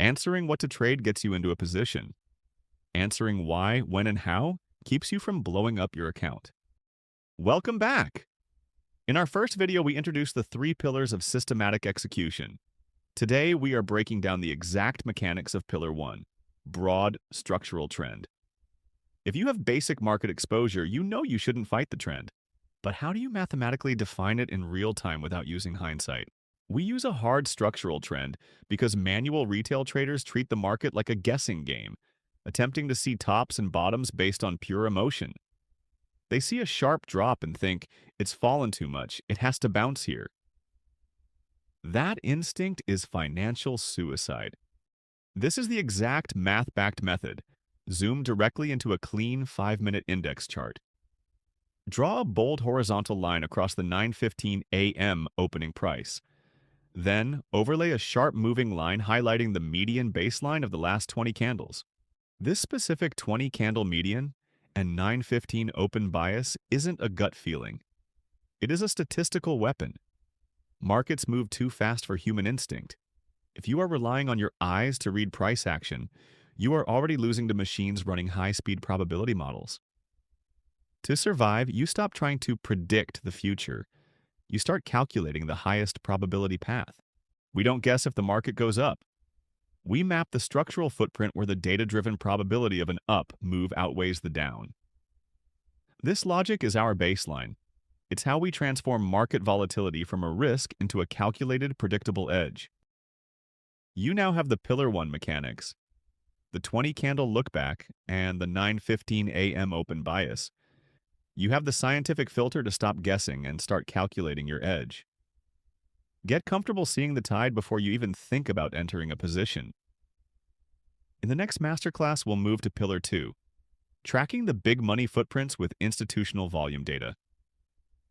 Answering what to trade gets you into a position. Answering why, when, and how keeps you from blowing up your account. Welcome back! In our first video, we introduced the three pillars of systematic execution. Today, we are breaking down the exact mechanics of Pillar 1, broad structural trend. If you have basic market exposure, you know you shouldn't fight the trend. But how do you mathematically define it in real time without using hindsight? We use a hard structural trend because manual retail traders treat the market like a guessing game, attempting to see tops and bottoms based on pure emotion. They see a sharp drop and think, it's fallen too much, it has to bounce here. That instinct is financial suicide. This is the exact math-backed method. Zoom directly into a clean 5-minute index chart. Draw a bold horizontal line across the 9:15 a.m. opening price. Then, overlay a sharp moving line highlighting the median baseline of the last 20 candles. This specific 20-candle median and 9:15 open bias isn't a gut feeling. It is a statistical weapon. Markets move too fast for human instinct. If you are relying on your eyes to read price action, you are already losing to machines running high-speed probability models. To survive, you stop trying to predict the future. You start calculating the highest probability path. We don't guess if the market goes up. We map the structural footprint where the data-driven probability of an up move outweighs the down. This logic is our baseline. It's how we transform market volatility from a risk into a calculated, predictable edge. You now have the Pillar 1 mechanics, the 20-candle lookback, and the 9:15 a.m. open bias. You have the scientific filter to stop guessing and start calculating your edge. Get comfortable seeing the tide before you even think about entering a position. In the next masterclass, we'll move to Pillar 2, tracking the big money footprints with institutional volume data.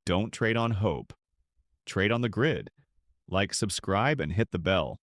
Don't trade on hope. Trade on the grid. Like, subscribe, and hit the bell.